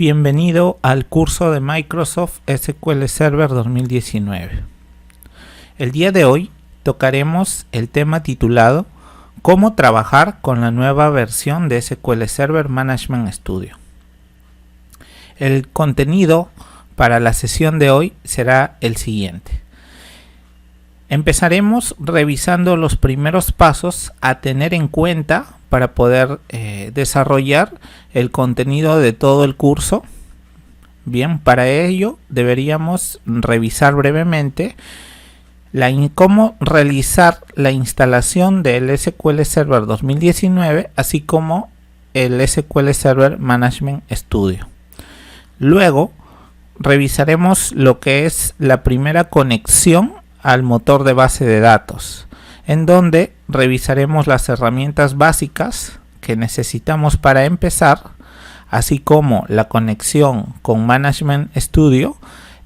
Bienvenido al curso de Microsoft SQL Server 2019. El día de hoy tocaremos el tema titulado ¿Cómo trabajar con la nueva versión de SQL Server Management Studio? El contenido para la sesión de hoy será el siguiente. Empezaremos revisando los primeros pasos a tener en cuenta para poder desarrollar el contenido de todo el curso. Bien, para ello deberíamos revisar brevemente cómo realizar la instalación del SQL Server 2019, así como el SQL Server Management Studio. Luego revisaremos lo que es la primera conexión al motor de base de datos, en donde revisaremos las herramientas básicas que necesitamos para empezar, así como la conexión con Management Studio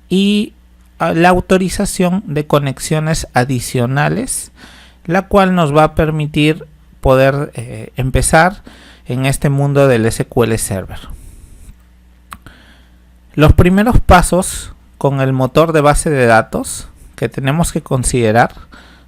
y la autorización de conexiones adicionales, la cual nos va a permitir poder empezar en este mundo del SQL Server. Los primeros pasos con el motor de base de datos que tenemos que considerar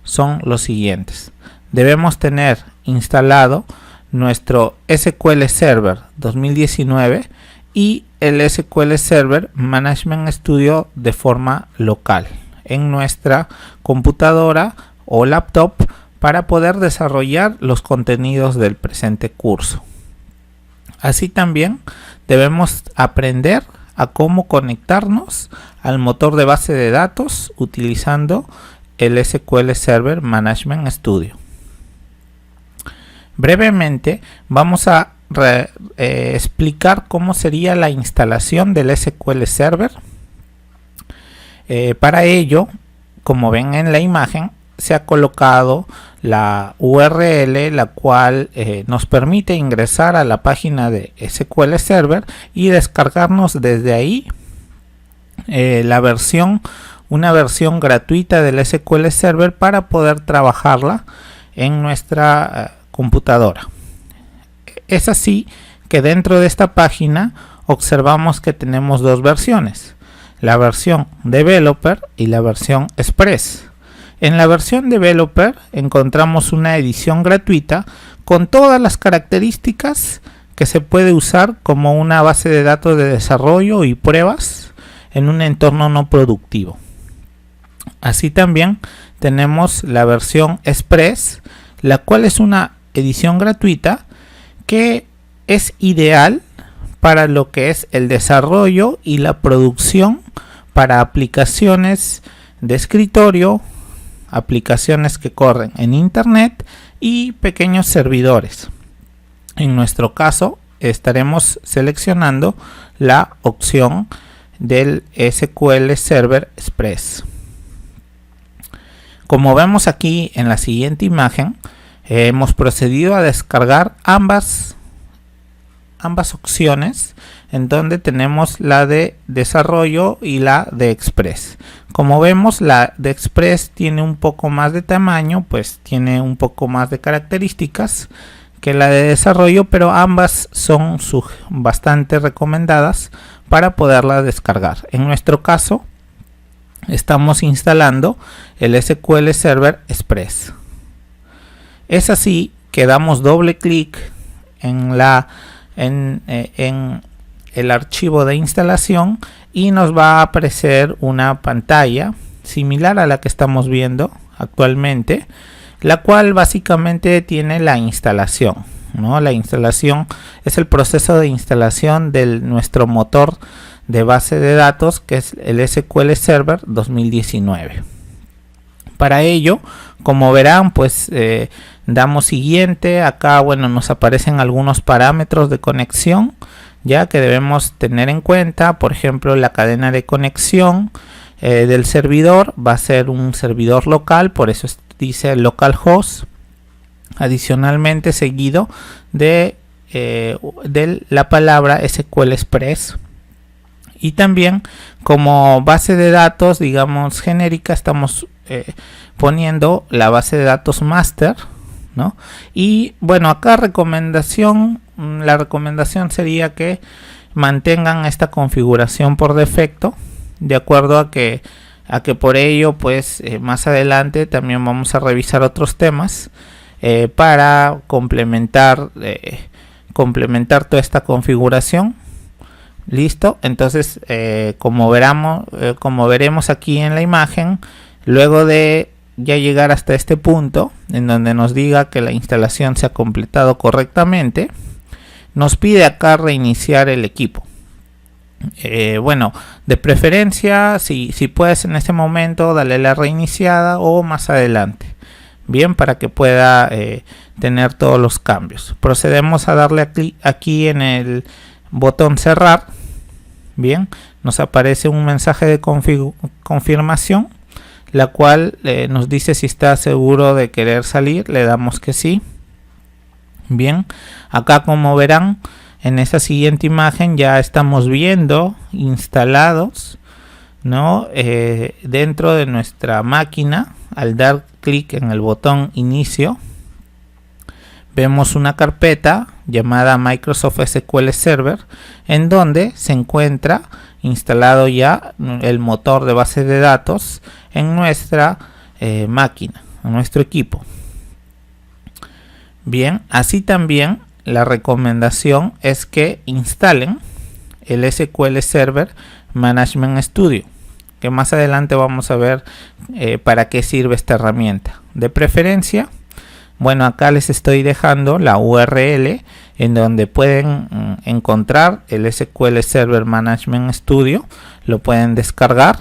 son los siguientes. Debemos tener instalado nuestro SQL Server 2019 y el SQL Server Management Studio de forma local en nuestra computadora o laptop para poder desarrollar los contenidos del presente curso. Así también debemos aprender a cómo conectarnos al motor de base de datos utilizando el SQL Server Management Studio. Brevemente vamos a explicar cómo sería la instalación del SQL Server. Para ello, como ven en la imagen, se ha colocado la URL, la cual nos permite ingresar a la página de SQL Server y descargarnos desde ahí una versión gratuita del SQL Server para poder trabajarla en nuestra computadora. Es así que dentro de esta página observamos que tenemos dos versiones, la versión Developer y la versión Express. En la versión Developer encontramos una edición gratuita con todas las características que se puede usar como una base de datos de desarrollo y pruebas en un entorno no productivo. Así también tenemos la versión Express, la cual es una edición gratuita que es ideal para lo que es el desarrollo y la producción para aplicaciones de escritorio, aplicaciones que corren en internet y pequeños servidores. En nuestro caso estaremos seleccionando la opción del SQL Server Express. Como vemos aquí en la siguiente imagen, hemos procedido a descargar ambas opciones, en donde tenemos la de desarrollo y la de Express. Como vemos, la de Express tiene un poco más de tamaño, pues tiene un poco más de características que la de desarrollo, pero ambas son bastante recomendadas para poderla descargar. En nuestro caso estamos instalando el SQL Server Express. Es así que damos doble clic en el archivo de instalación y nos va a aparecer una pantalla similar a la que estamos viendo actualmente, la cual básicamente tiene la instalación, ¿no? La instalación es el proceso de instalación de nuestro motor de base de datos, que es el SQL Server 2019. Para ello, como verán, pues damos siguiente. Acá, bueno, nos aparecen algunos parámetros de conexión ya que debemos tener en cuenta. Por ejemplo, la cadena de conexión del servidor va a ser un servidor local, por eso dice localhost, adicionalmente seguido de la palabra SQL Express. Y también como base de datos, digamos, genérica, estamos poniendo la base de datos master, ¿no? Y bueno, acá la recomendación sería que mantengan esta configuración por defecto, de acuerdo a que por ello pues más adelante también vamos a revisar otros temas para complementar toda esta configuración. Listo, entonces como veremos aquí en la imagen, luego de ya llegar hasta este punto en donde nos diga que la instalación se ha completado correctamente, nos pide acá reiniciar el equipo. Bueno, de preferencia si puedes en este momento dale la reiniciada o más adelante, bien, para que pueda tener todos los cambios. Procedemos a darle aquí en el botón cerrar. Bien, nos aparece un mensaje de confirmación, la cual nos dice si está seguro de querer salir. Le damos que sí. Bien, acá como verán en esta siguiente imagen ya estamos viendo instalados, ¿no? Dentro de nuestra máquina, al dar clic en el botón inicio, vemos una carpeta llamada Microsoft SQL Server, en donde se encuentra instalado ya el motor de base de datos en nuestra máquina, en nuestro equipo. Bien, así también la recomendación es que instalen el SQL Server Management Studio, que más adelante vamos a ver para qué sirve esta herramienta. De preferencia, bueno, acá les estoy dejando la URL en donde pueden encontrar el SQL Server Management Studio, lo pueden descargar.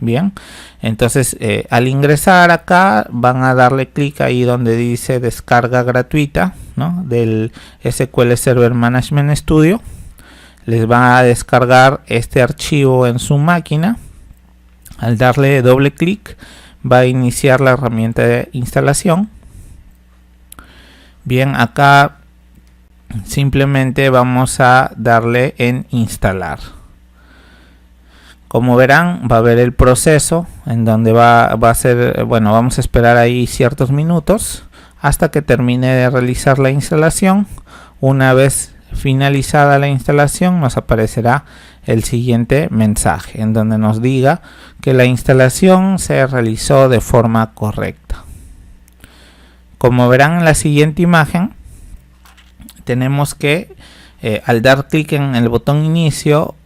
Bien, entonces al ingresar acá van a darle clic ahí donde dice descarga gratuita, ¿no?, del SQL Server Management Studio. Les va a descargar este archivo en su máquina. Al darle doble clic va a iniciar la herramienta de instalación. Bien, acá simplemente vamos a darle en instalar. Como verán, va a ver el proceso en donde va a ser, bueno, vamos a esperar ahí ciertos minutos hasta que termine de realizar la instalación. Una vez finalizada la instalación nos aparecerá el siguiente mensaje en donde nos diga que la instalación se realizó de forma correcta. Como verán en la siguiente imagen, tenemos que al dar clic en el botón inicio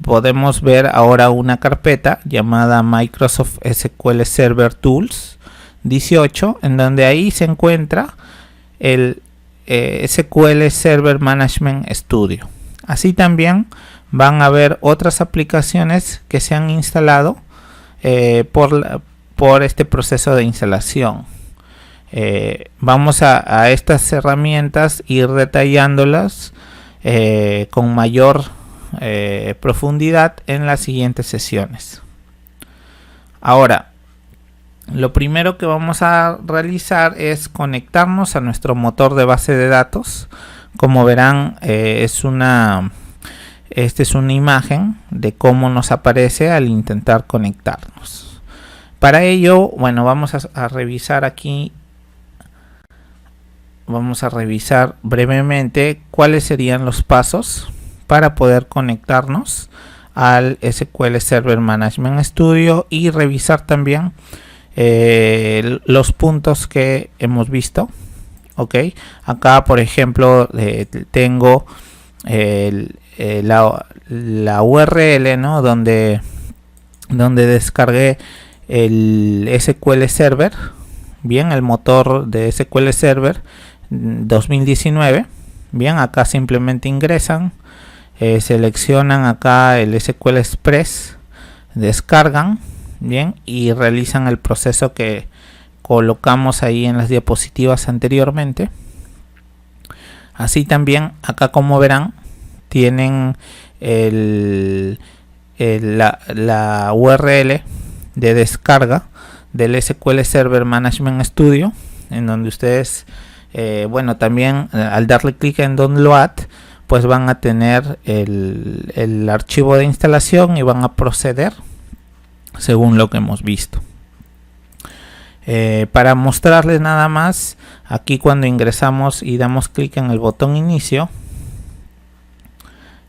podemos ver ahora una carpeta llamada Microsoft SQL Server Tools 18, en donde ahí se encuentra el SQL Server Management Studio. Así también van a ver otras aplicaciones que se han instalado por este proceso de instalación. Vamos a estas herramientas ir detallándolas con mayor profundidad en las siguientes sesiones. Ahora, lo primero que vamos a realizar es conectarnos a nuestro motor de base de datos. Como verán, esta es una imagen de cómo nos aparece al intentar conectarnos. Para ello, bueno, vamos a revisar aquí. Vamos a revisar brevemente cuáles serían los pasos para poder conectarnos al SQL Server Management Studio y revisar también los puntos que hemos visto. Ok, acá por ejemplo tengo la URL, ¿no?, donde descargué el SQL Server. Bien, el motor de SQL Server 2019. Bien, acá simplemente ingresan, seleccionan acá el SQL Express, descargan, bien, y realizan el proceso que colocamos ahí en las diapositivas anteriormente. Así también acá, como verán, tienen la URL de descarga del SQL Server Management Studio, en donde ustedes bueno, también al darle clic en Download pues van a tener el archivo de instalación y van a proceder según lo que hemos visto. Para mostrarles nada más, aquí cuando ingresamos y damos clic en el botón inicio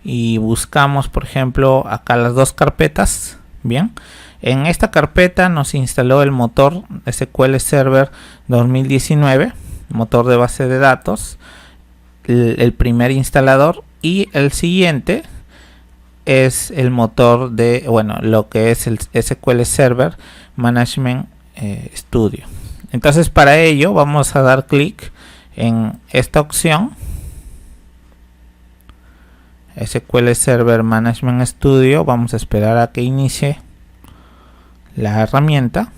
y buscamos, por ejemplo, acá las dos carpetas. Bien, en esta carpeta nos instaló el motor SQL Server 2019, motor de base de datos, el primer instalador, y el siguiente es el motor de, bueno, lo que es el SQL Server Management Studio. Entonces, para ello vamos a dar clic en esta opción, SQL Server Management Studio. Vamos a esperar a que inicie la herramienta.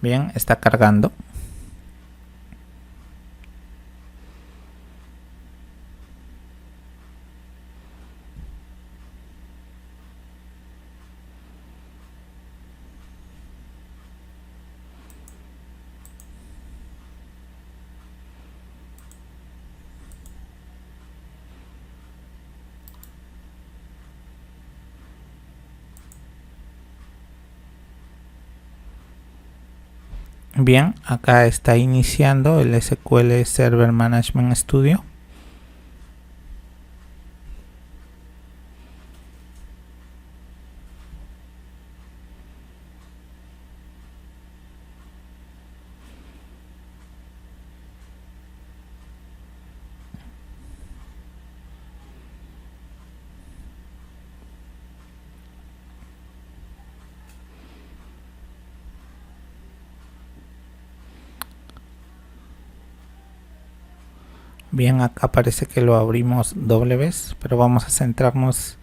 Bien, está cargando. Bien, acá está iniciando el SQL Server Management Studio. Bien, acá parece que lo abrimos doble vez, pero vamos a centrarnos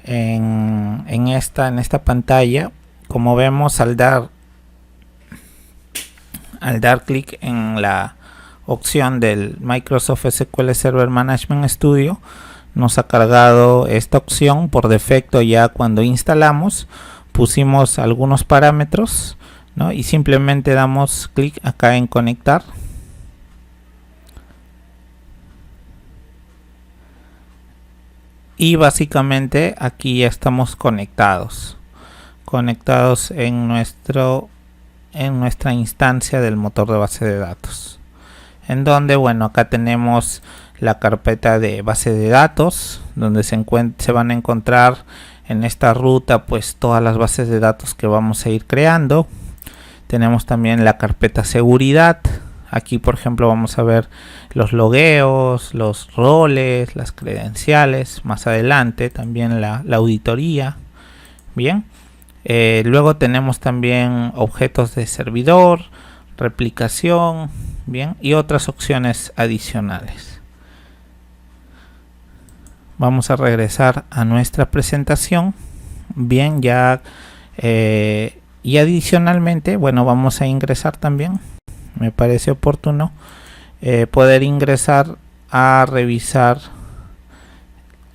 en esta pantalla. Como vemos, al dar clic en la opción del Microsoft SQL Server Management Studio, nos ha cargado esta opción. Por defecto, ya cuando instalamos pusimos algunos parámetros, ¿no? Y simplemente damos clic acá en conectar. Y básicamente aquí ya estamos conectados en nuestra instancia del motor de base de datos, en donde, bueno, acá tenemos la carpeta de base de datos, donde se van a encontrar en esta ruta pues todas las bases de datos que vamos a ir creando. Tenemos también la carpeta seguridad. Aquí, por ejemplo, vamos a ver los logueos, los roles, las credenciales. Más adelante también la auditoría. Bien. Luego tenemos también objetos de servidor, replicación, bien, y otras opciones adicionales. Vamos a regresar a nuestra presentación. Bien, ya y adicionalmente, bueno, vamos a ingresar también. Me parece oportuno poder ingresar a revisar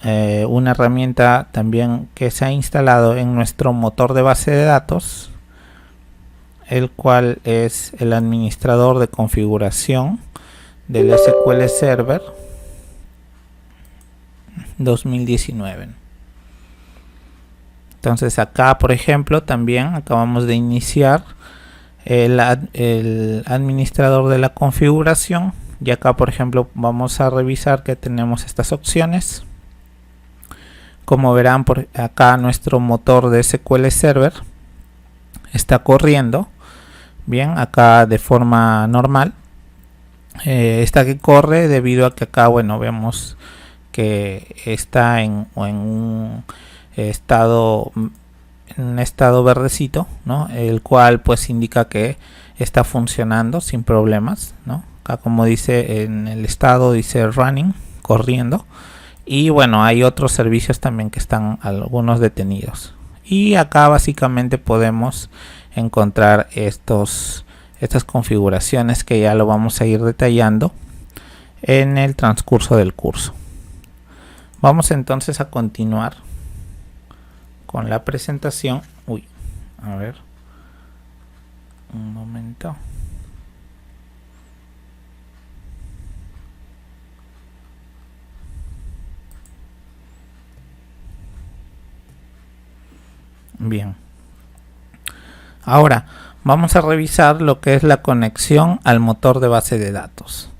una herramienta también que se ha instalado en nuestro motor de base de datos, el cual es el administrador de configuración del SQL Server 2019. Entonces acá, por ejemplo, también acabamos de iniciar el administrador de la configuración, y acá, por ejemplo, vamos a revisar que tenemos estas opciones. Como verán, por acá nuestro motor de SQL Server está corriendo bien acá de forma normal. Esta que corre debido a que acá, bueno, vemos que está en un estado verdecito, ¿no? El cual pues indica que está funcionando sin problemas, ¿no? Acá, como dice en el estado, dice running, corriendo. Y bueno, hay otros servicios también que están algunos detenidos. Y acá básicamente podemos encontrar estas configuraciones que ya lo vamos a ir detallando en el transcurso del curso. Vamos entonces a continuar con la presentación. A ver, un momento. Bien. Ahora vamos a revisar lo que es la conexión al motor de base de datos.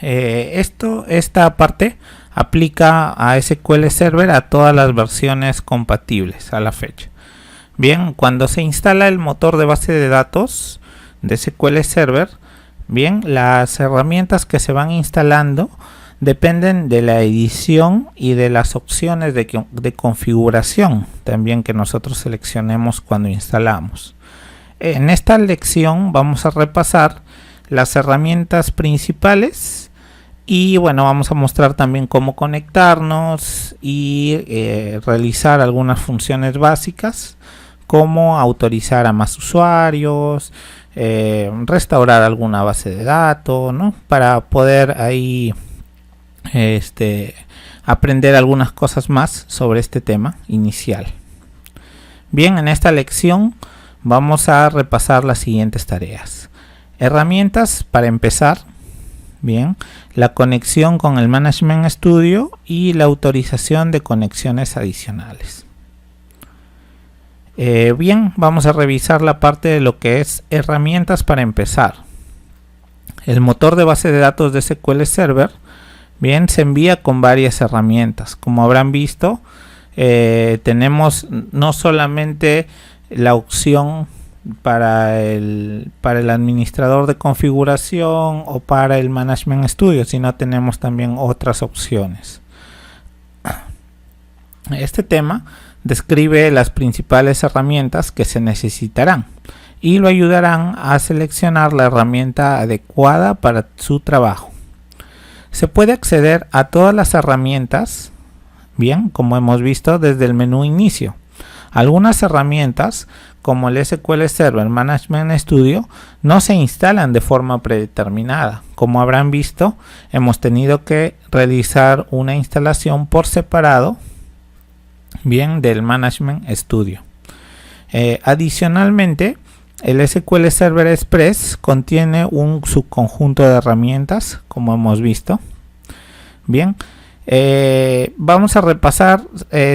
Esta parte aplica a SQL Server a todas las versiones compatibles a la fecha. Bien, cuando se instala el motor de base de datos de SQL Server, bien, las herramientas que se van instalando dependen de la edición y de las opciones de configuración también que nosotros seleccionemos cuando instalamos. En esta lección vamos a repasar las herramientas principales y bueno, vamos a mostrar también cómo conectarnos y realizar algunas funciones básicas como autorizar a más usuarios, restaurar alguna base de datos, ¿no? Para poder ahí aprender algunas cosas más sobre este tema inicial. Bien, en esta lección vamos a repasar las siguientes tareas. Herramientas para empezar. Bien, la conexión con el Management Studio y la autorización de conexiones adicionales. Bien, vamos a revisar la parte de lo que es herramientas para empezar. El motor de base de datos de SQL Server, bien, se envía con varias herramientas. Como habrán visto, tenemos no solamente la opción para el administrador de configuración o para el Management Studio, sino tenemos también otras opciones. Este tema describe las principales herramientas que se necesitarán y lo ayudarán a seleccionar la herramienta adecuada para su trabajo. Se puede acceder a todas las herramientas, bien, como hemos visto, desde el menú inicio. Algunas herramientas, como el SQL Server Management Studio, no se instalan de forma predeterminada. Como habrán visto, hemos tenido que realizar una instalación por separado, bien, del Management Studio. Adicionalmente, el SQL Server Express contiene un subconjunto de herramientas, como hemos visto. Bien, vamos a repasar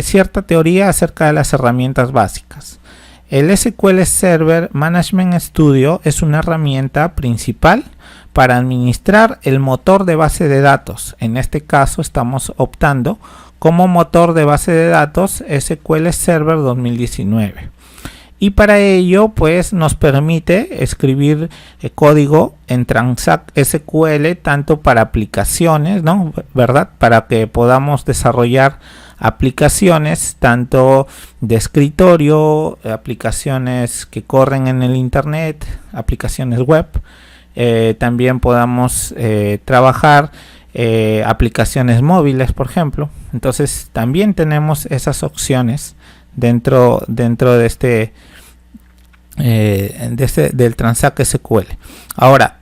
cierta teoría acerca de las herramientas básicas. El SQL Server Management Studio es una herramienta principal para administrar el motor de base de datos. En este caso estamos optando como motor de base de datos SQL Server 2019. Y para ello pues nos permite escribir código en Transact SQL tanto para aplicaciones, ¿no? ¿Verdad? Para que podamos desarrollar aplicaciones tanto de escritorio, aplicaciones que corren en el internet, aplicaciones web. También podamos trabajar aplicaciones móviles, por ejemplo. Entonces también tenemos esas opciones dentro de del Transact SQL. Ahora,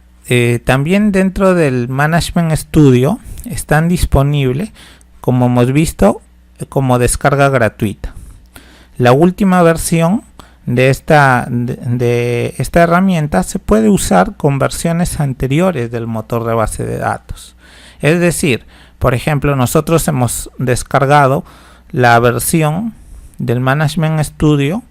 también dentro del Management Studio están disponibles, como hemos visto, como descarga gratuita. La última versión de esta herramienta se puede usar con versiones anteriores del motor de base de datos. Es decir, por ejemplo, nosotros hemos descargado la versión del Management Studio,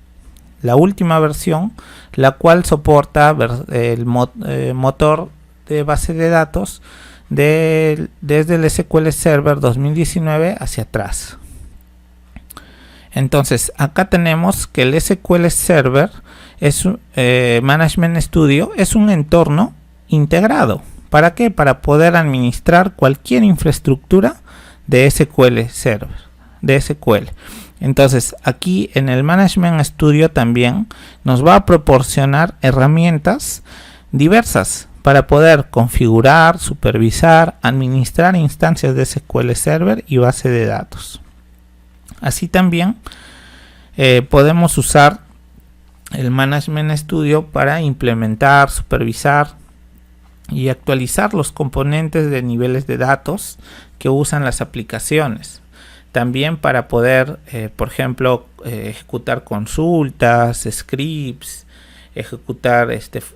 la última versión, la cual soporta el motor de base de datos desde el SQL Server 2019 hacia atrás. Entonces acá tenemos que el SQL Server Management Studio es un entorno integrado. ¿Para qué? Para poder administrar cualquier infraestructura de SQL Server, de SQL. Entonces aquí en el Management Studio también nos va a proporcionar herramientas diversas para poder configurar, supervisar, administrar instancias de SQL Server y base de datos. Así también podemos usar el Management Studio para implementar, supervisar y actualizar los componentes de niveles de datos que usan las aplicaciones. También para poder, por ejemplo, ejecutar consultas, scripts, ejecutar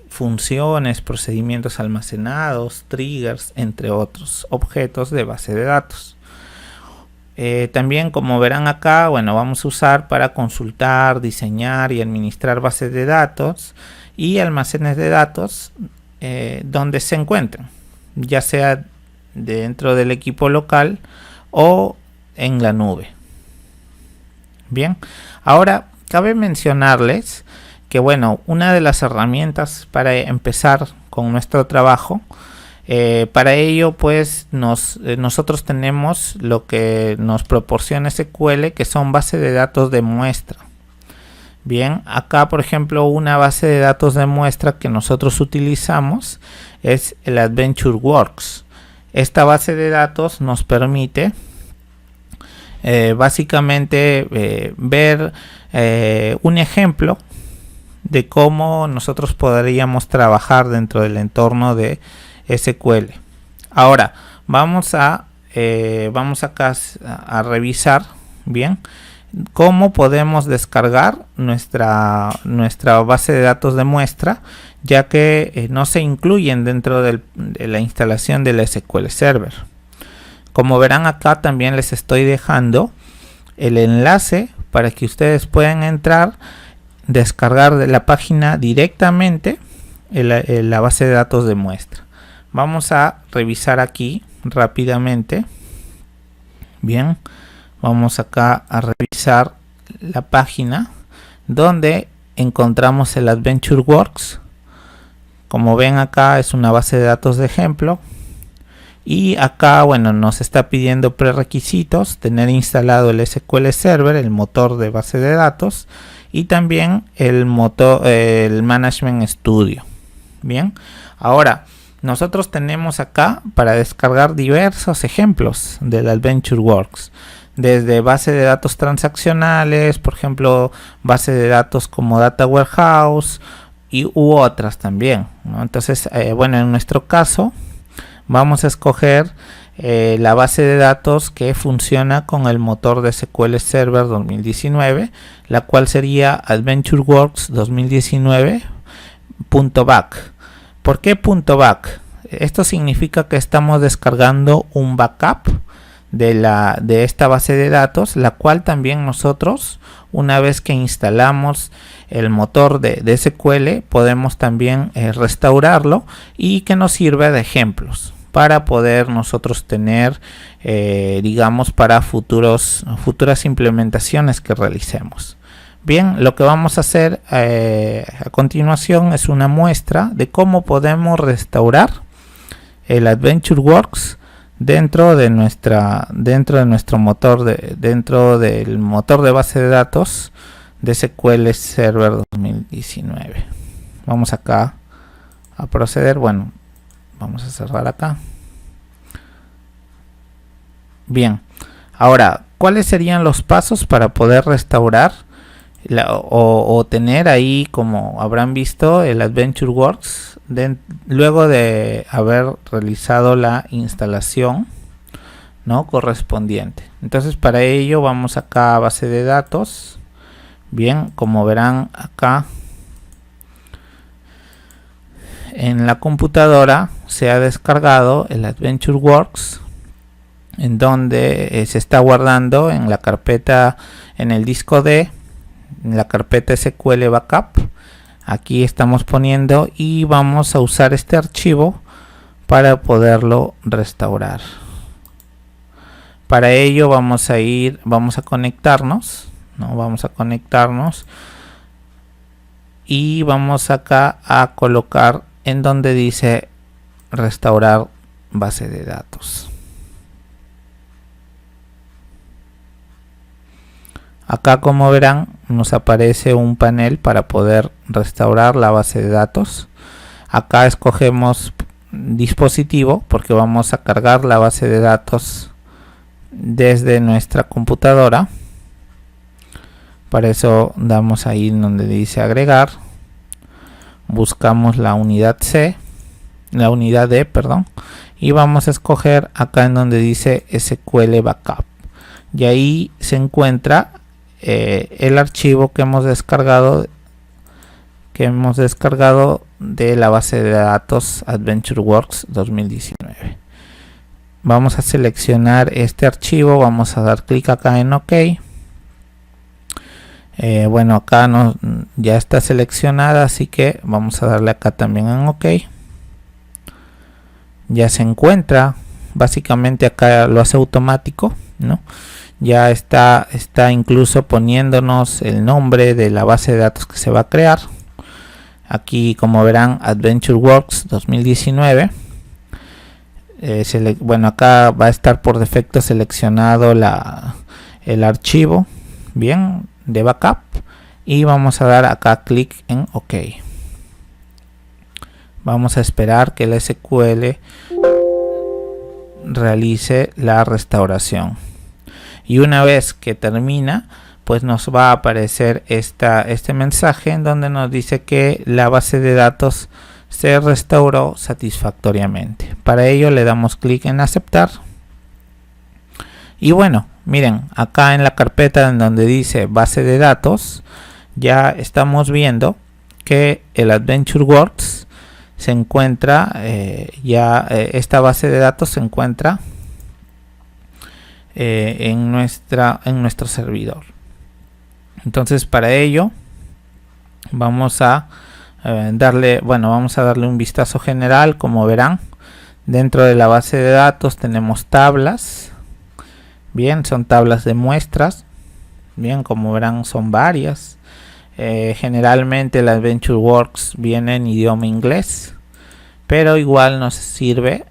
funciones, procedimientos almacenados, triggers, entre otros objetos de base de datos. También, como verán acá, bueno, vamos a usar para consultar, diseñar y administrar bases de datos y almacenes de datos donde se encuentren, ya sea dentro del equipo local o en la nube. Bien, ahora cabe mencionarles que, bueno, una de las herramientas para empezar con nuestro trabajo, para ello pues nosotros tenemos lo que nos proporciona SQL, que son bases de datos de muestra. Bien, acá por ejemplo una base de datos de muestra que nosotros utilizamos es el AdventureWorks. Esta base de datos nos permite básicamente ver un ejemplo de cómo nosotros podríamos trabajar dentro del entorno de SQL. Ahora vamos acá a revisar bien cómo podemos descargar nuestra base de datos de muestra, ya que no se incluyen dentro de la instalación del SQL Server. Como verán acá, también les estoy dejando el enlace para que ustedes puedan entrar, descargar de la página directamente la base de datos de muestra. Vamos a revisar aquí rápidamente. Bien, vamos acá a revisar la página donde encontramos el AdventureWorks. Como ven acá, es una base de datos de ejemplo. Y acá, bueno, nos está pidiendo prerequisitos: tener instalado el SQL Server, el motor de base de datos, y también el Management Studio. Bien, ahora nosotros tenemos acá para descargar diversos ejemplos del AdventureWorks, desde base de datos transaccionales, por ejemplo, base de datos como Data Warehouse u otras también, ¿no? Entonces, bueno, en nuestro caso vamos a escoger la base de datos que funciona con el motor de SQL Server 2019, la cual sería AdventureWorks 2019.back. ¿Por qué .back? Esto significa que estamos descargando un backup de esta base de datos, la cual también nosotros, una vez que instalamos el motor de SQL, podemos también restaurarlo, y que nos sirve de ejemplos para poder nosotros tener, digamos, para futuras implementaciones que realicemos. Bien, lo que vamos a hacer a continuación es una muestra de cómo podemos restaurar el AdventureWorks dentro de nuestro motor dentro del motor de base de datos de SQL Server 2019. Vamos acá a proceder. Bueno, vamos a cerrar acá. Bien, ahora, ¿cuáles serían los pasos para poder restaurar o tener ahí, como habrán visto, el AdventureWorks luego de haber realizado la instalación, ¿no?, correspondiente? Entonces, para ello vamos acá a base de datos. Bien, como verán acá en la computadora se ha descargado el AdventureWorks, en donde se está guardando en la carpeta, en el disco D, en la carpeta SQL Backup. Aquí estamos poniendo, y vamos a usar este archivo para poderlo restaurar. Para ello vamos a conectarnos, ¿no? Vamos a conectarnos y vamos acá a colocar en donde dice restaurar base de datos. Acá, como verán, nos aparece un panel para poder restaurar la base de datos. Acá escogemos dispositivo, porque vamos a cargar la base de datos desde nuestra computadora. Para eso damos ahí donde dice agregar, buscamos la unidad D, perdón, y vamos a escoger acá en donde dice SQL Backup, y ahí se encuentra el archivo que hemos descargado de la base de datos AdventureWorks 2019. vamos a seleccionar este archivo, vamos a dar clic acá en OK. Bueno, acá ya está seleccionada, así que vamos a darle acá también en OK. Ya se encuentra, básicamente acá lo hace automático, ¿no? Ya está incluso poniéndonos el nombre de la base de datos que se va a crear. Aquí, como verán, AdventureWorks 2019. Bueno, acá va a estar por defecto seleccionado el archivo, bien, de backup, y vamos a dar acá clic en OK. Vamos a esperar que el SQL realice la restauración, y una vez que termina, pues nos va a aparecer este mensaje en donde nos dice que la base de datos se restauró satisfactoriamente. Para ello le damos clic en aceptar, y bueno, miren, acá en la carpeta en donde dice base de datos, ya estamos viendo que el AdventureWorks se encuentra, esta base de datos se encuentra en nuestro servidor. Entonces, para ello vamos a darle un vistazo general. Como verán, dentro de la base de datos tenemos tablas. Bien, son tablas de muestras. Bien, como verán, son varias. Generalmente el AdventureWorks viene en idioma inglés, pero igual nos sirve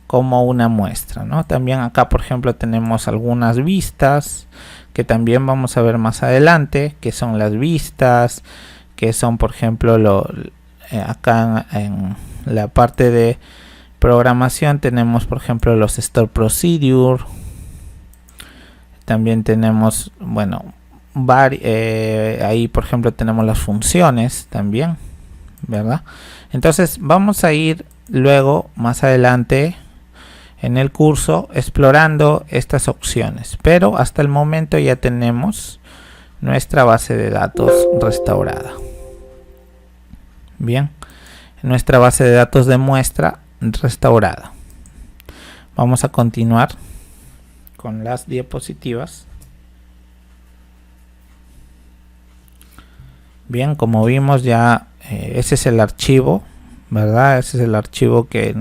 como una muestra, ¿no? También acá, por ejemplo, tenemos algunas vistas que también vamos a ver más adelante, que son las vistas, que son, por ejemplo, acá en la parte de programación tenemos, por ejemplo, los store procedure. También tenemos, bueno, ahí, por ejemplo, tenemos las funciones también, ¿verdad? Entonces vamos a ir luego más adelante en el curso explorando estas opciones, pero hasta el momento ya tenemos nuestra base de datos restaurada. Bien, nuestra base de datos de muestra restaurada. Vamos a continuar con las diapositivas. Bien, como vimos ya, ese es el archivo, ¿verdad? Ese es el archivo que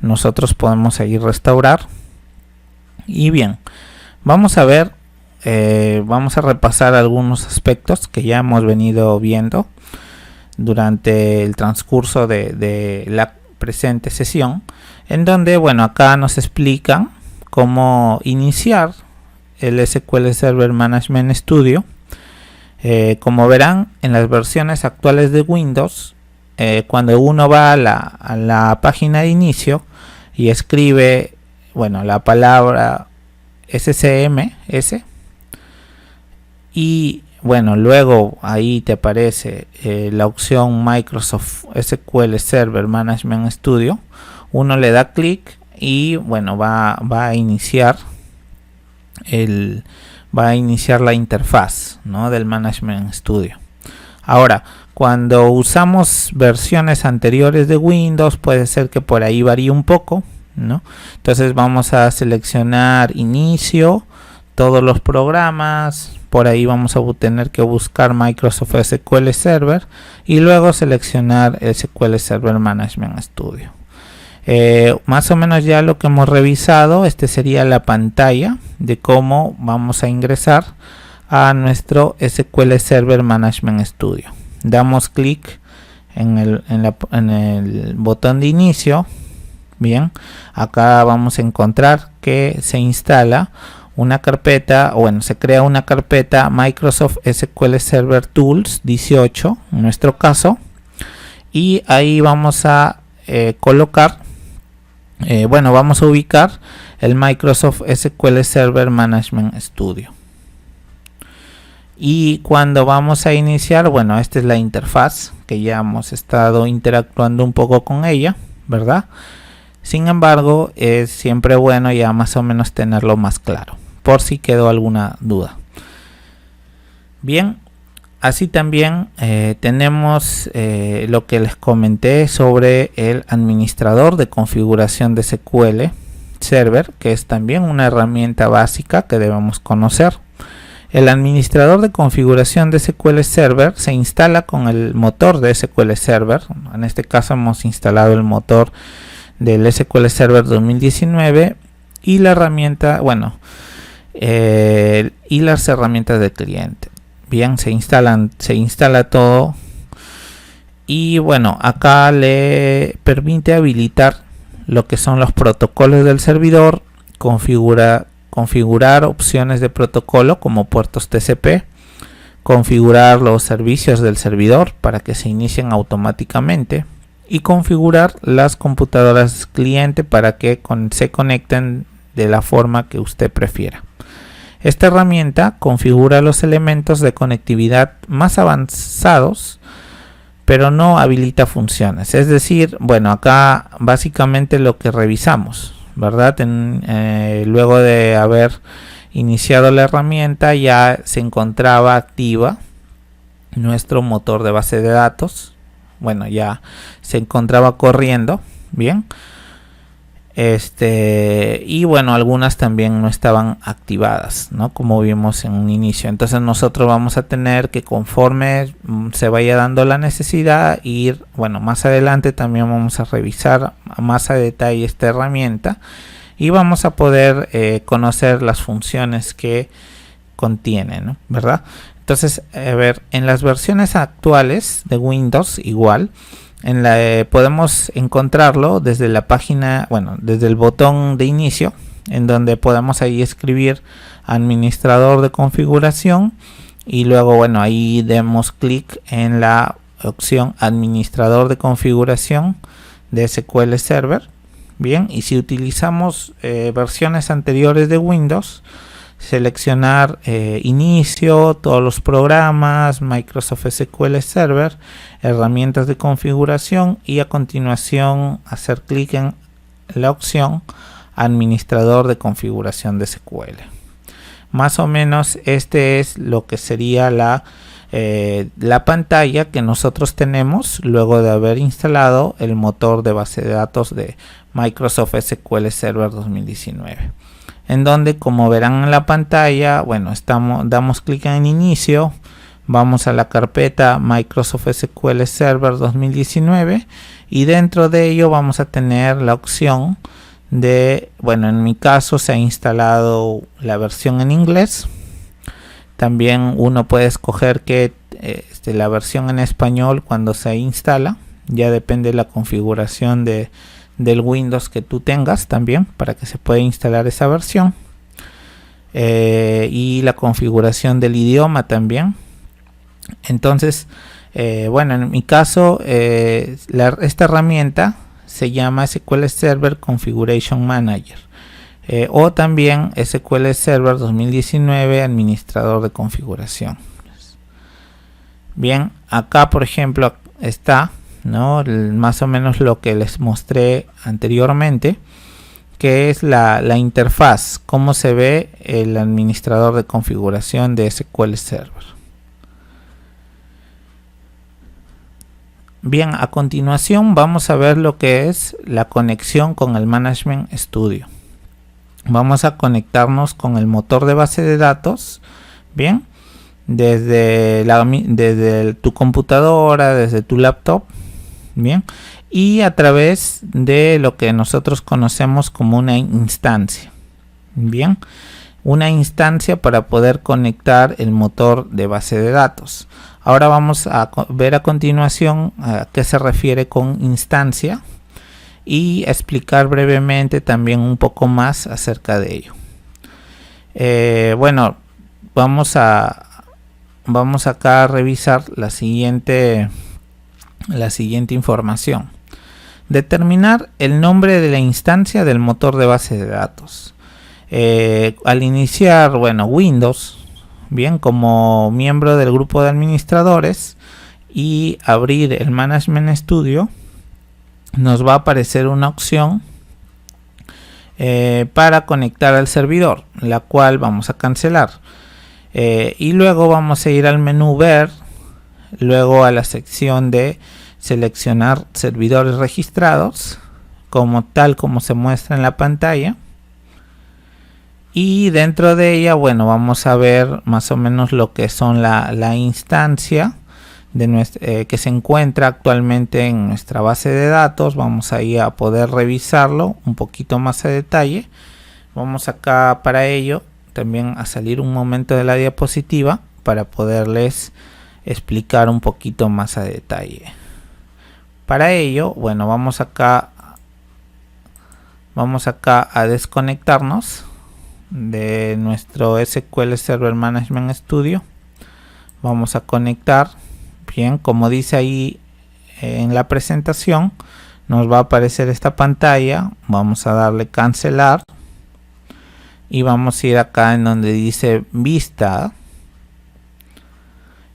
nosotros podemos seguir restaurar. Y bien, vamos a ver, vamos a repasar algunos aspectos que ya hemos venido viendo durante el transcurso de la presente sesión, en donde, bueno, acá nos explican cómo iniciar el SQL Server Management Studio. Como verán, en las versiones actuales de Windows, cuando uno va a la página de inicio y escribe, bueno, la palabra SCMS, y bueno, luego ahí te aparece la opción Microsoft SQL Server Management Studio, uno le da clic y bueno, va a iniciar la interfaz, ¿no?, del Management Studio. Ahora, cuando usamos versiones anteriores de Windows, puede ser que por ahí varíe un poco, ¿no? Entonces vamos a seleccionar inicio, todos los programas, por ahí vamos a tener que buscar Microsoft SQL Server y luego seleccionar SQL Server Management Studio. Más o menos ya lo que hemos revisado, este sería la pantalla de cómo vamos a ingresar a nuestro SQL Server Management Studio. Damos clic en el botón de inicio. Bien, acá vamos a encontrar que se instala una carpeta, o bueno, se crea una carpeta Microsoft SQL Server Tools 18 en nuestro caso, y ahí vamos a colocar, vamos a ubicar el Microsoft SQL Server Management Studio. Y cuando vamos a iniciar, bueno, esta es la interfaz que ya hemos estado interactuando un poco con ella, ¿verdad? Sin embargo, es siempre bueno ya más o menos tenerlo más claro, por si quedó alguna duda. Bien, así también tenemos lo que les comenté sobre el administrador de configuración de SQL, Server, que es también una herramienta básica que debemos conocer. El administrador de configuración de SQL Server se instala con el motor de SQL Server. En este caso hemos instalado el motor del SQL Server 2019 y la herramienta, y las herramientas del cliente. Bien, se instala todo y bueno, acá le permite habilitar lo que son los protocolos del servidor, configurar opciones de protocolo como puertos TCP, configurar los servicios del servidor para que se inicien automáticamente y configurar las computadoras cliente para que se conecten de la forma que usted prefiera. Esta herramienta configura los elementos de conectividad más avanzados, pero no habilita funciones. Es decir, bueno, acá básicamente lo que revisamos, ¿verdad? Luego de haber iniciado la herramienta ya se encontraba activa nuestro motor de base de datos. Bueno, ya se encontraba corriendo, bien. Y bueno, algunas también no estaban activadas, ¿no? Como vimos en un inicio. Entonces nosotros vamos a tener que, conforme se vaya dando la necesidad, bueno, más adelante también vamos a revisar más a detalle esta herramienta y vamos a poder conocer las funciones que contiene, ¿no? ¿Verdad? Entonces, a ver, en las versiones actuales de Windows igual, podemos encontrarlo desde la página, desde el botón de inicio, en donde podemos ahí escribir administrador de configuración y luego, ahí demos clic en la opción administrador de configuración de SQL Server. Bien, y si utilizamos versiones anteriores de Windows, seleccionar inicio, todos los programas, Microsoft SQL Server, herramientas de configuración y a continuación hacer clic en la opción administrador de configuración de SQL. Más o menos este es lo que sería la pantalla que nosotros tenemos luego de haber instalado el motor de base de datos de Microsoft SQL Server 2019. En donde, como verán en la pantalla, damos clic en inicio, vamos a la carpeta Microsoft SQL Server 2019 y dentro de ello vamos a tener la opción de, en mi caso se ha instalado la versión en inglés. También uno puede escoger que la versión en español cuando se instala, ya depende de la configuración del Windows que tú tengas también para que se pueda instalar esa versión, y la configuración del idioma también. Entonces, en mi caso esta herramienta se llama SQL Server Configuration Manager, o también SQL Server 2019 Administrador de Configuración. Bien, acá por ejemplo está, ¿no? Más o menos lo que les mostré anteriormente, que es la interfaz, cómo se ve el administrador de configuración de SQL Server. Bien, a continuación vamos a ver lo que es la conexión con el Management Studio. Vamos a conectarnos con el motor de base de datos, bien, desde tu computadora, desde tu laptop. Bien, y a través de lo que nosotros conocemos como una instancia. Bien, una instancia para poder conectar el motor de base de datos. Ahora vamos a ver a continuación a qué se refiere con instancia y explicar brevemente también un poco más acerca de ello. Vamos acá a revisar la siguiente información. Determinar el nombre de la instancia del motor de base de datos. Al iniciar Windows, bien, como miembro del grupo de administradores y abrir el Management Studio, nos va a aparecer una opción para conectar al servidor, la cual vamos a cancelar, y luego vamos a ir al menú Ver, luego a la sección de seleccionar servidores registrados, como se muestra en la pantalla. y dentro de ella, bueno, vamos a ver más o menos lo que son la instancia de que se encuentra actualmente en nuestra base de datos. Vamos ahí a poder revisarlo un poquito más a detalle. Vamos acá para ello también a salir un momento de la diapositiva para poderles explicar un poquito más a detalle. Para ello, bueno, vamos acá a desconectarnos de nuestro SQL Server Management Studio. Vamos a conectar. Bien, como dice ahí en la presentación, nos va a aparecer esta pantalla. Vamos a darle cancelar y vamos a ir acá en donde dice vista,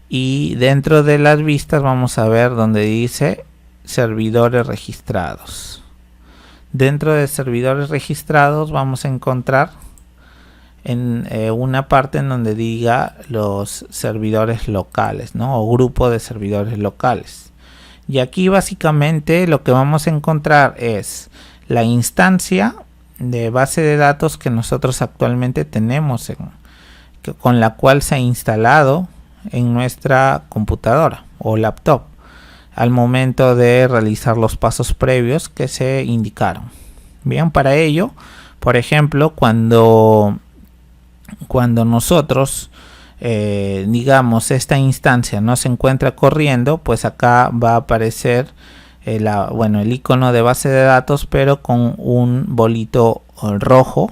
y dentro de las vistas vamos a ver donde dice servidores registrados. Dentro de servidores registrados vamos a encontrar en una parte en donde diga los servidores locales, ¿no? O grupo de servidores locales. Y aquí básicamente lo que vamos a encontrar es la instancia de base de datos que nosotros actualmente tenemos con la cual se ha instalado en nuestra computadora o laptop al momento de realizar los pasos previos que se indicaron. Bien, para ello, por ejemplo, cuando nosotros digamos esta instancia no se encuentra corriendo, pues acá va a aparecer el icono de base de datos, pero con un bolito rojo,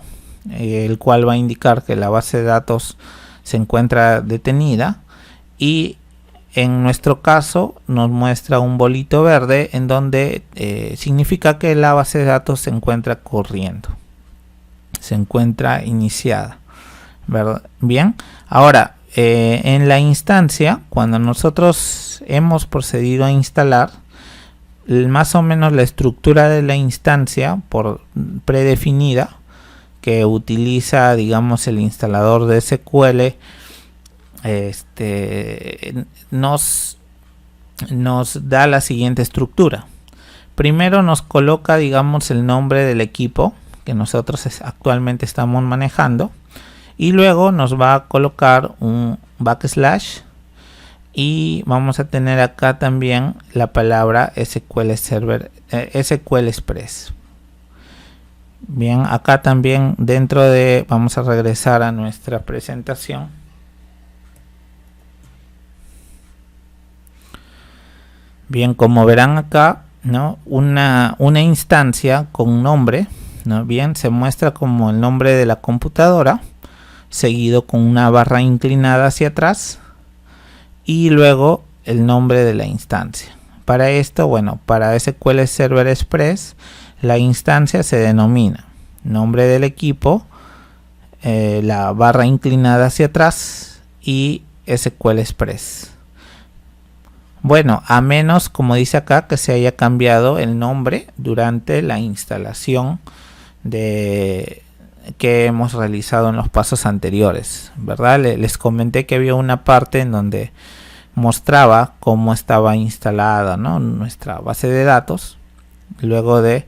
el cual va a indicar que la base de datos se encuentra detenida, y en nuestro caso nos muestra un bolito verde en donde significa que la base de datos se encuentra corriendo, se encuentra iniciada, ¿verdad? Bien, ahora en la instancia, cuando nosotros hemos procedido a instalar, más o menos la estructura de la instancia predefinida que utiliza, digamos, el instalador de SQL, nos da la siguiente estructura. Primero nos coloca, digamos, el nombre del equipo que nosotros actualmente estamos manejando, y luego nos va a colocar un backslash, y vamos a tener acá también la palabra SQL Server, SQL Express. Bien, acá también vamos a regresar a nuestra presentación. Bien, como verán acá, ¿no? Una instancia con nombre, ¿no? Bien, se muestra como el nombre de la computadora, seguido con una barra inclinada hacia atrás, y luego el nombre de la instancia. Para esto, bueno, para SQL Server Express, la instancia se denomina nombre del equipo, la barra inclinada hacia atrás y SQL Express. Bueno, a menos, como dice acá, que se haya cambiado el nombre durante la instalación que hemos realizado en los pasos anteriores, ¿verdad? Les comenté que había una parte en donde mostraba cómo estaba instalada, ¿no?, nuestra base de datos luego de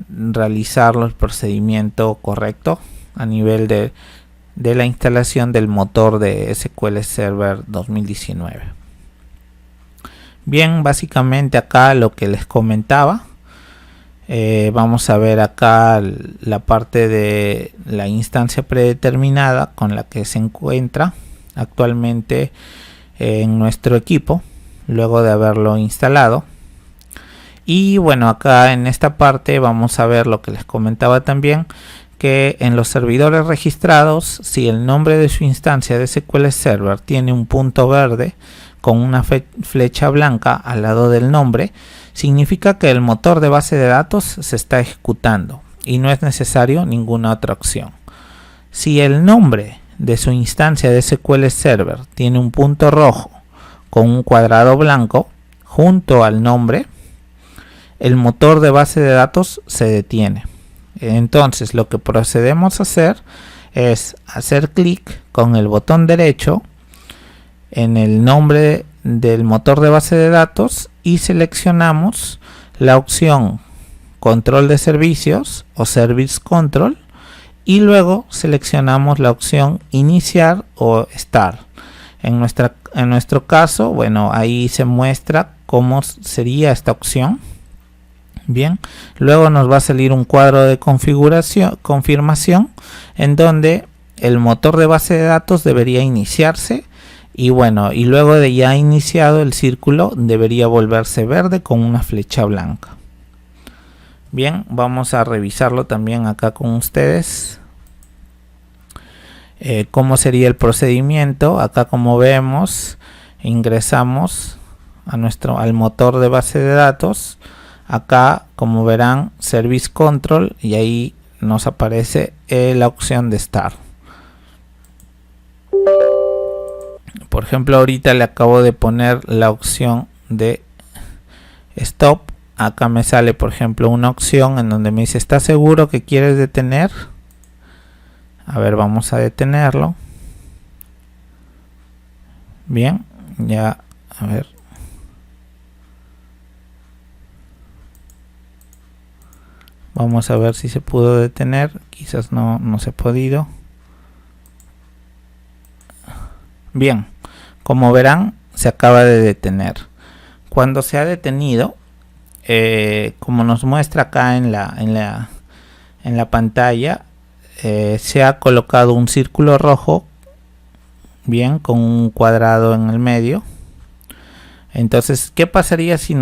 realizar el procedimiento correcto a nivel de la instalación del motor de SQL Server 2019. Bien, básicamente acá lo que les comentaba. Vamos a ver acá la parte de la instancia predeterminada con la que se encuentra actualmente en nuestro equipo luego de haberlo instalado. Y bueno, acá en esta parte vamos a ver lo que les comentaba también, que en los servidores registrados, si el nombre de su instancia de SQL Server tiene un punto verde con una flecha blanca al lado del nombre, significa que el motor de base de datos se está ejecutando y no es necesario ninguna otra opción. Si el nombre de su instancia de SQL Server tiene un punto rojo con un cuadrado blanco junto al nombre, el motor de base de datos se detiene. Entonces lo que procedemos a hacer es hacer clic con el botón derecho en el nombre del motor de base de datos y seleccionamos la opción control de servicios o service control, y luego seleccionamos la opción iniciar o start. En nuestro caso, bueno, ahí se muestra cómo sería esta opción. Bien, luego nos va a salir un cuadro de confirmación en donde el motor de base de datos debería iniciarse, y bueno, y luego de ya iniciado el círculo debería volverse verde con una flecha blanca. Bien, vamos a revisarlo también acá con ustedes. Cómo sería el procedimiento. Acá, como vemos, ingresamos al motor de base de datos. Acá, como verán, Service Control, y ahí nos aparece la opción de Start. Por ejemplo, ahorita le acabo de poner la opción de Stop. Acá me sale, por ejemplo, una opción en donde me dice: ¿estás seguro que quieres detener? A ver, vamos a detenerlo. Bien, ya, a ver. Vamos a ver si se pudo detener. Quizás no se ha podido. Bien, como verán, se acaba de detener. Cuando se ha detenido, como nos muestra acá en la pantalla, se ha colocado un círculo rojo, bien, con un cuadrado en el medio. Entonces, ¿qué pasaría si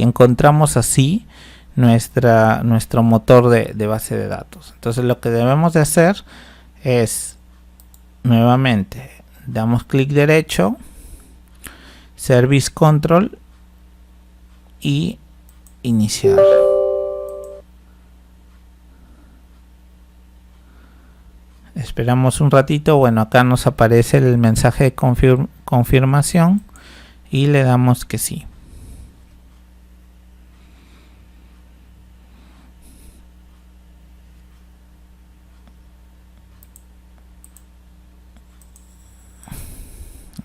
encontramos así nuestro motor de base de datos? Entonces, lo que debemos de hacer es, nuevamente, damos clic derecho, Service Control y iniciar. Esperamos un ratito. Bueno, acá nos aparece el mensaje de confirmación y le damos que sí.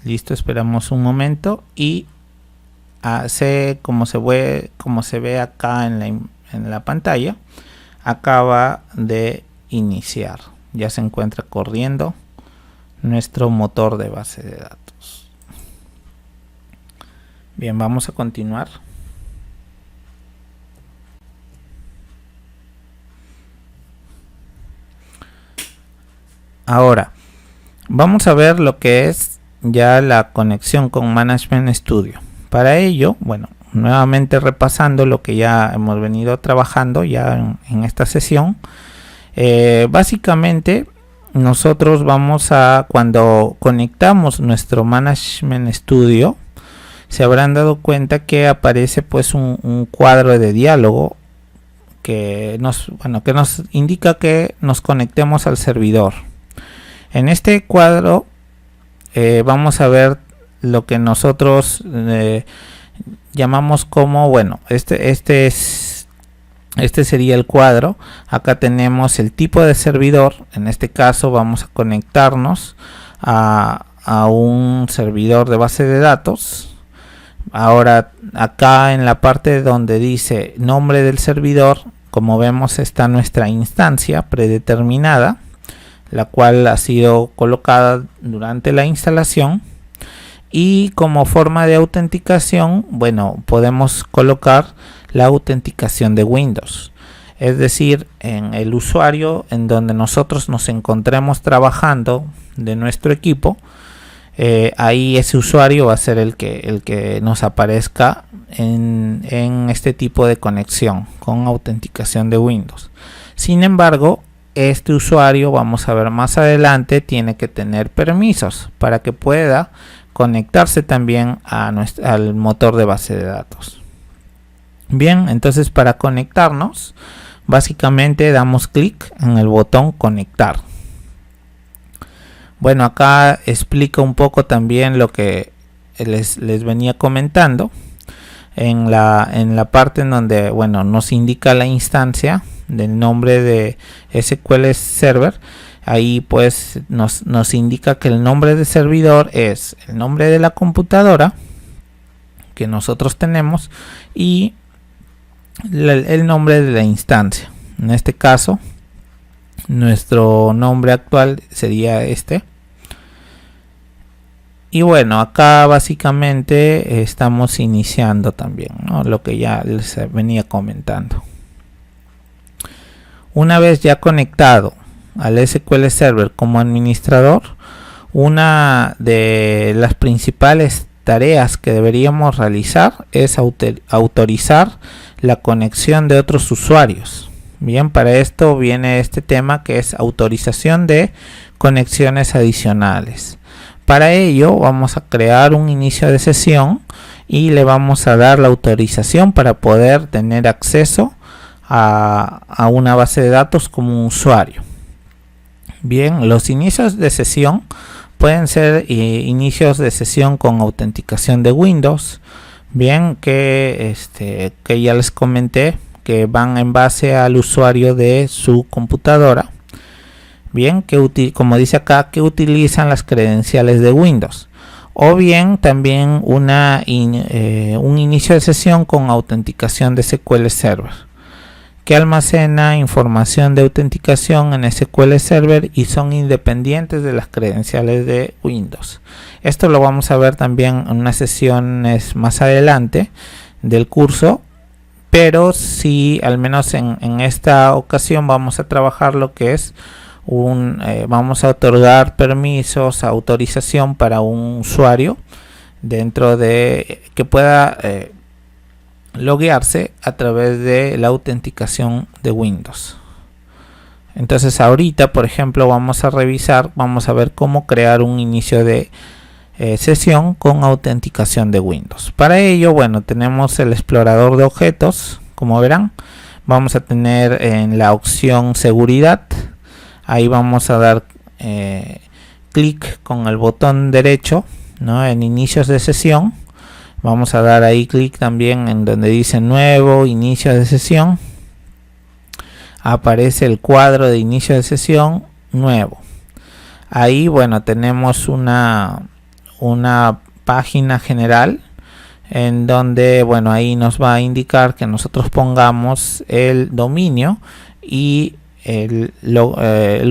Listo, esperamos un momento y hace como se ve acá en la pantalla, acaba de iniciar. Ya se encuentra corriendo nuestro motor de base de datos. Bien, vamos a continuar. Ahora vamos a ver lo que es ya la conexión con Management Studio. Para ello, bueno, nuevamente repasando lo que ya hemos venido trabajando ya en esta sesión. Básicamente nosotros cuando conectamos nuestro Management Studio, se habrán dado cuenta que aparece pues un cuadro de diálogo que nos indica que nos conectemos al servidor. En este cuadro vamos a ver lo que nosotros llamamos como, bueno, este sería el cuadro. Acá tenemos el tipo de servidor. En este caso vamos a conectarnos a un servidor de base de datos. Ahora, acá en la parte donde dice nombre del servidor, como vemos, está nuestra instancia predeterminada, la cual ha sido colocada durante la instalación. Y como forma de autenticación, bueno, podemos colocar la autenticación de Windows, es decir, en el usuario en donde nosotros nos encontremos trabajando de nuestro equipo. Ahí ese usuario va a ser el que nos aparezca en este tipo de conexión con autenticación de Windows. Sin embargo, este usuario, vamos a ver más adelante, tiene que tener permisos para que pueda conectarse también al motor de base de datos. Bien, entonces para conectarnos, básicamente damos clic en el botón conectar. Bueno, acá explica un poco también lo que les venía comentando en la parte en donde, bueno, nos indica la instancia del nombre de SQL Server. Ahí pues nos indica que el nombre de servidor es el nombre de la computadora que nosotros tenemos y el nombre de la instancia. En este caso Nuestro nombre actual sería este. Y bueno, acá básicamente estamos iniciando también, ¿no? Lo que ya les venía comentando. Una vez ya conectado al SQL Server como administrador, una de las principales tareas que deberíamos realizar es autorizar la conexión de otros usuarios. Bien, para esto viene este tema que es autorización de conexiones adicionales. Para ello vamos a crear un inicio de sesión y le vamos a dar la autorización para poder tener acceso a una base de datos como un usuario. Bien, los inicios de sesión pueden ser inicios de sesión con autenticación de Windows. Bien, que ya les comenté que van en base al usuario de su computadora. Bien, como dice acá, que utilizan las credenciales de Windows, o bien también un inicio de sesión con autenticación de SQL Server, que almacena información de autenticación en SQL Server y son independientes de las credenciales de Windows. Esto lo vamos a ver también en unas sesiones más adelante del curso, pero sí, al menos en esta ocasión vamos a trabajar lo que es vamos a otorgar permisos, autorización para un usuario dentro de que pueda loguearse a través de la autenticación de Windows. Entonces ahorita, por ejemplo, vamos a ver cómo crear un inicio de sesión con autenticación de Windows. Para ello, bueno, tenemos el explorador de objetos. Como verán, vamos a tener en la opción seguridad. Ahí vamos a dar clic con el botón derecho, ¿no? En inicios de sesión. Vamos a dar ahí clic también en donde dice nuevo inicio de sesión. Aparece el cuadro de inicio de sesión nuevo. Ahí, bueno, tenemos una página general en donde, bueno, ahí nos va a indicar que nosotros pongamos el dominio y el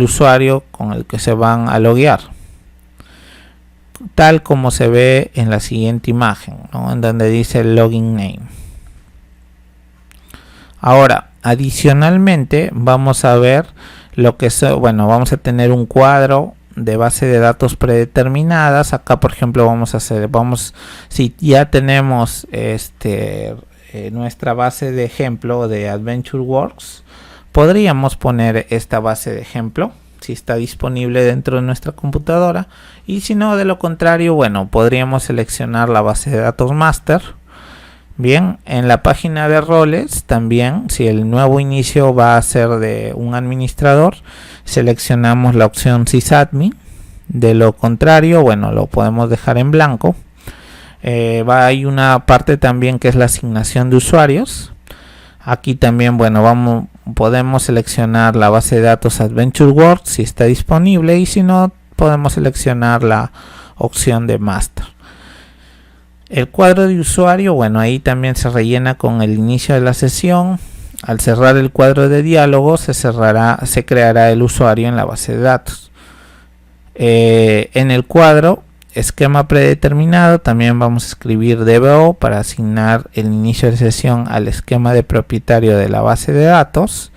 usuario con el que se van a loguear, tal como se ve en la siguiente imagen, ¿no? En donde dice el login name. Ahora, adicionalmente vamos a ver lo que es, bueno, vamos a tener un cuadro de base de datos predeterminadas. Acá, por ejemplo, si ya tenemos nuestra base de ejemplo de AdventureWorks, podríamos poner esta base de ejemplo si está disponible dentro de nuestra computadora, y si no, de lo contrario, bueno, podríamos seleccionar la base de datos master. Bien, en la página de roles también, si el nuevo inicio va a ser de un administrador, seleccionamos la opción sysadmin. De lo contrario, bueno, lo podemos dejar en blanco. Hay una parte también que es la asignación de usuarios. Aquí también, bueno, podemos seleccionar la base de datos AdventureWorks si está disponible, y si no, podemos seleccionar la opción de master. El cuadro de usuario, bueno, ahí también se rellena con el inicio de la sesión. Al cerrar el cuadro de diálogo se creará el usuario en la base de datos. En el cuadro esquema predeterminado también vamos a escribir DBO para asignar el inicio de sesión al esquema de propietario de la base de datos.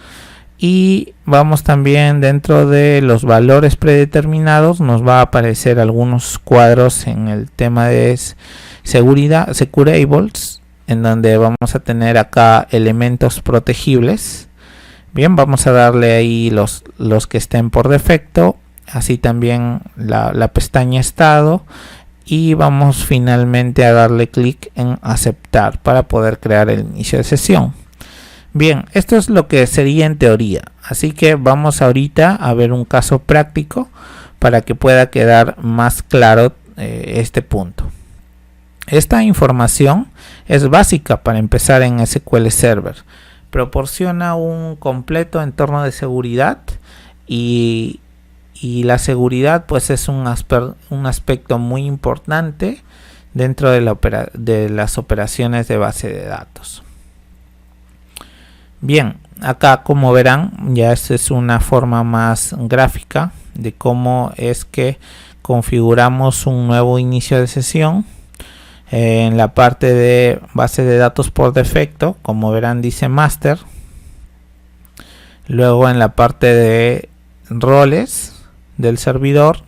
Y vamos también, dentro de los valores predeterminados, nos va a aparecer algunos cuadros en el tema de seguridad, securables, en donde vamos a tener acá elementos protegibles. Bien, vamos a darle ahí los que estén por defecto, así también la pestaña estado, y vamos finalmente a darle clic en aceptar para poder crear el inicio de sesión. Bien, esto es lo que sería en teoría, así que vamos ahorita a ver un caso práctico para que pueda quedar más claro este punto. Esta información es básica para empezar en SQL Server. Proporciona un completo entorno de seguridad, y la seguridad pues es un aspecto muy importante dentro de las operaciones de base de datos. Bien, acá, como verán, ya esta es una forma más gráfica de cómo es que configuramos un nuevo inicio de sesión. En la parte de base de datos por defecto, como verán, dice master. Luego en la parte de roles del servidor,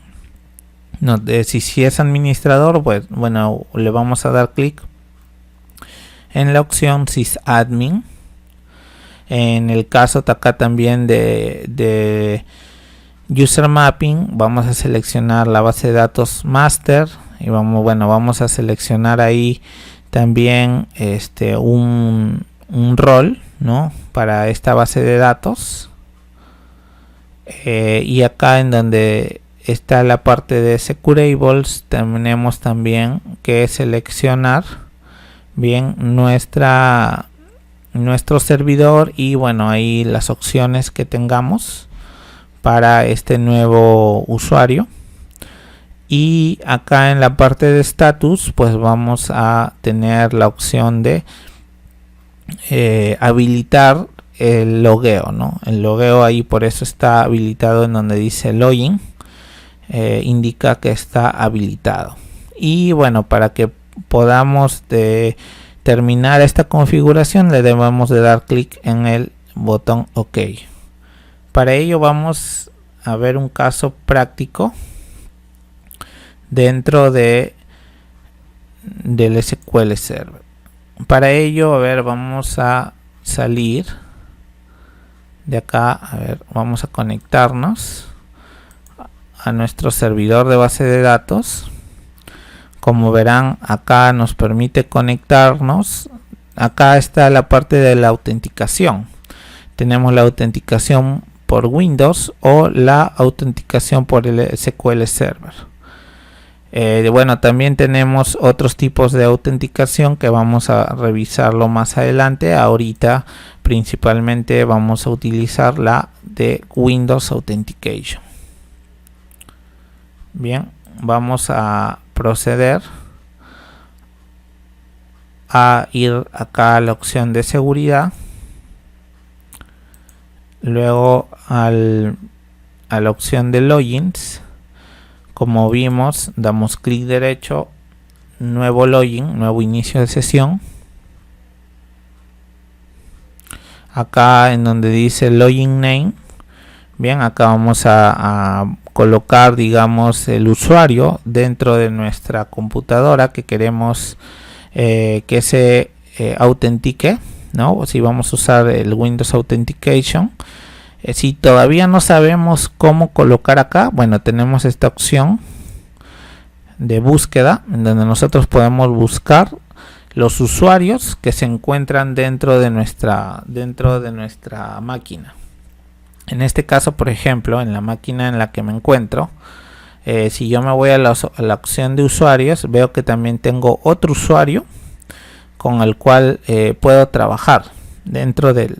si es administrador, pues bueno, le vamos a dar clic en la opción sysadmin. En el caso de acá también de user mapping, vamos a seleccionar la base de datos master y vamos a seleccionar ahí también un rol, ¿no?, para esta base de datos. Y acá en donde está la parte de securables, tenemos también que seleccionar bien nuestro servidor y bueno, ahí las opciones que tengamos para este nuevo usuario. Y acá en la parte de status, pues vamos a tener la opción de habilitar el logueo, ¿no? El logueo ahí, por eso está habilitado en donde dice login, indica que está habilitado. Y bueno, para que podamos terminar esta configuración, le debemos de dar clic en el botón OK. Para ello vamos a ver un caso práctico dentro del SQL Server. Para ello, vamos a salir de acá, vamos a conectarnos a nuestro servidor de base de datos. Como verán, acá nos permite conectarnos. Acá está la parte de la autenticación. Tenemos la autenticación por Windows o la autenticación por el SQL Server. Bueno, también tenemos otros tipos de autenticación que vamos a revisarlo más adelante. Ahorita principalmente vamos a utilizar la de Windows Authentication. Bien, vamos a proceder a ir acá a la opción de seguridad, luego a la opción de logins. Como vimos, damos clic derecho, nuevo login, nuevo inicio de sesión. Acá en donde dice login name, bien, acá vamos a colocar, digamos, el usuario dentro de nuestra computadora que queremos que se autentique, ¿no? Si vamos a usar el Windows Authentication. Si todavía no sabemos cómo colocar acá, bueno, tenemos esta opción de búsqueda en donde nosotros podemos buscar los usuarios que se encuentran dentro de nuestra máquina. En este caso, por ejemplo, en la máquina en la que me encuentro, si yo me voy a la opción de usuarios, veo que también tengo otro usuario con el cual puedo trabajar dentro de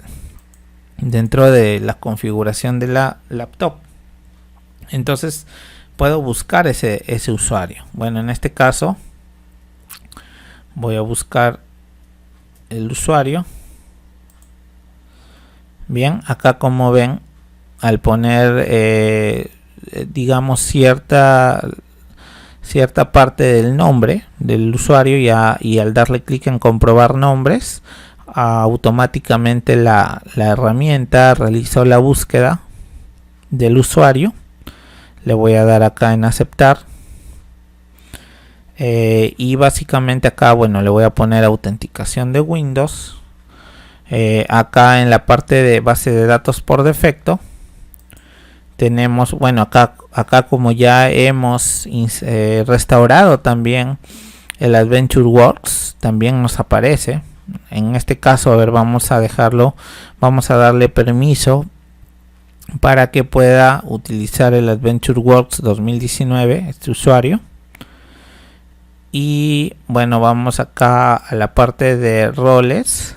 la configuración de la laptop. Entonces puedo buscar ese usuario. Bueno, en este caso voy a buscar el usuario. Bien, acá como ven, al poner digamos cierta parte del nombre del usuario y al darle clic en comprobar nombres, automáticamente la herramienta realizó la búsqueda del usuario. Le voy a dar acá en aceptar y básicamente acá, bueno, le voy a poner autenticación de Windows. Acá en la parte de base de datos por defecto tenemos, bueno, acá como ya hemos restaurado también el AdventureWorks, también nos aparece. En este caso, vamos a dejarlo, vamos a darle permiso para que pueda utilizar el AdventureWorks 2019, este usuario. Y bueno, vamos acá a la parte de roles.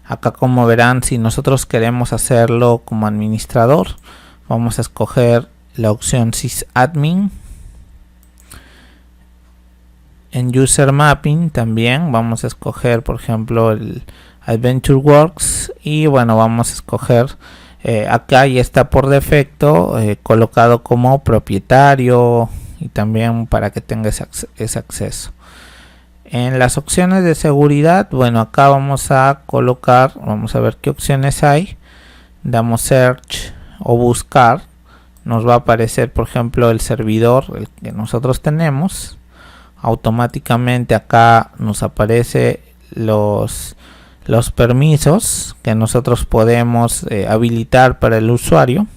Acá, como verán, si nosotros queremos hacerlo como administrador, vamos a escoger la opción sysadmin. En user mapping también vamos a escoger, por ejemplo, el AdventureWorks, y bueno, vamos a escoger acá ya está por defecto colocado como propietario, y también para que tenga ese acceso. En las opciones de seguridad, bueno, acá vamos a colocar, vamos a ver qué opciones hay. Damos search o buscar, nos va a aparecer por ejemplo el servidor, el que nosotros tenemos. Automáticamente acá nos aparece los permisos que nosotros podemos habilitar para el usuario.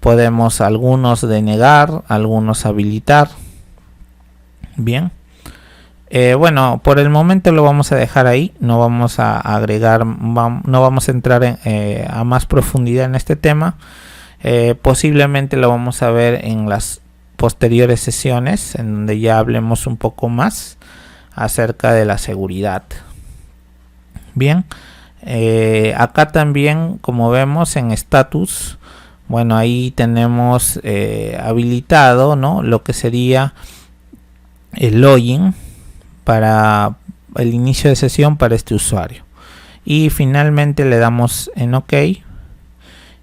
Podemos algunos denegar, algunos habilitar. Bien, bueno, por el momento lo vamos a dejar ahí, no vamos a agregar, no vamos a entrar a más profundidad en este tema. Posiblemente lo vamos a ver en las posteriores sesiones, en donde ya hablemos un poco más acerca de la seguridad. Bien, acá también, como vemos en status, bueno, ahí tenemos habilitado, ¿no?, lo que sería el login para el inicio de sesión para este usuario, y finalmente le damos en OK,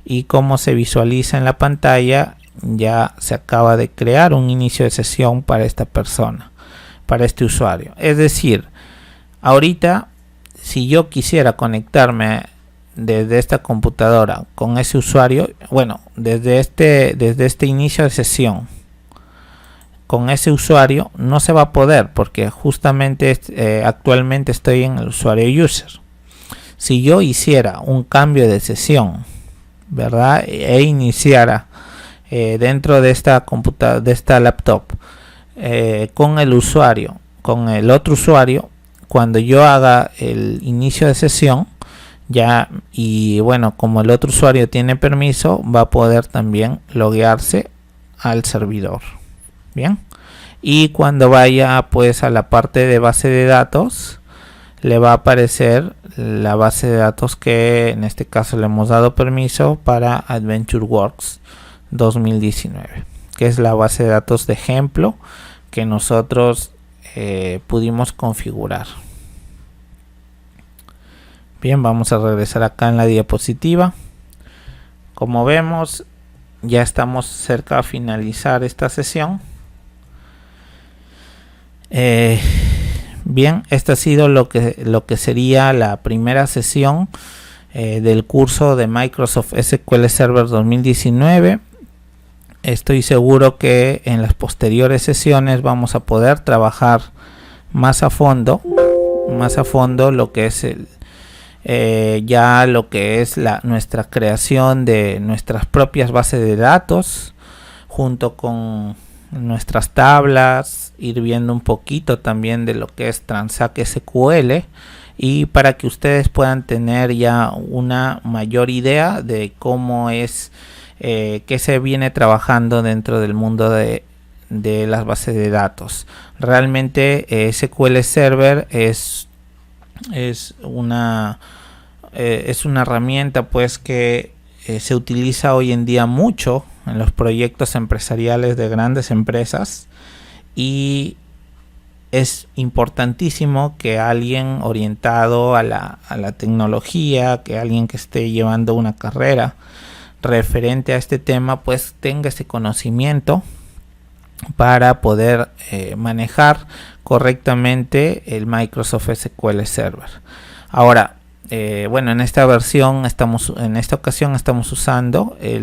y como se visualiza en la pantalla, ya se acaba de crear un inicio de sesión para esta persona, para este usuario. Es decir, ahorita si yo quisiera conectarme desde esta computadora con ese usuario, bueno, desde este inicio de sesión con ese usuario no se va a poder, porque justamente actualmente estoy en el usuario user. Si yo hiciera un cambio de sesión, ¿verdad?, e iniciara dentro de esta computadora, de esta laptop, con el usuario, con el otro usuario, cuando yo haga el inicio de sesión, ya, y bueno, como el otro usuario tiene permiso, va a poder también loguearse al servidor. Bien, y cuando vaya pues a la parte de base de datos, le va a aparecer la base de datos que en este caso le hemos dado permiso para AdventureWorks 2019, que es la base de datos de ejemplo que nosotros pudimos configurar. Bien, vamos a regresar acá en la diapositiva. Como vemos, ya estamos cerca de finalizar esta sesión. Bien, esta ha sido lo que sería la primera sesión del curso de Microsoft SQL Server 2019. Estoy seguro que en las posteriores sesiones vamos a poder trabajar más a fondo lo que es nuestra creación de nuestras propias bases de datos, junto con nuestras tablas, ir viendo un poquito también de lo que es Transact SQL, y para que ustedes puedan tener ya una mayor idea de cómo es que se viene trabajando dentro del mundo de las bases de datos. Realmente SQL Server es una herramienta pues que se utiliza hoy en día mucho en los proyectos empresariales de grandes empresas, y es importantísimo que alguien orientado a la tecnología, que alguien que esté llevando una carrera referente a este tema, pues tenga ese conocimiento para poder manejar correctamente el Microsoft SQL Server. Ahora, bueno, en esta ocasión estamos usando el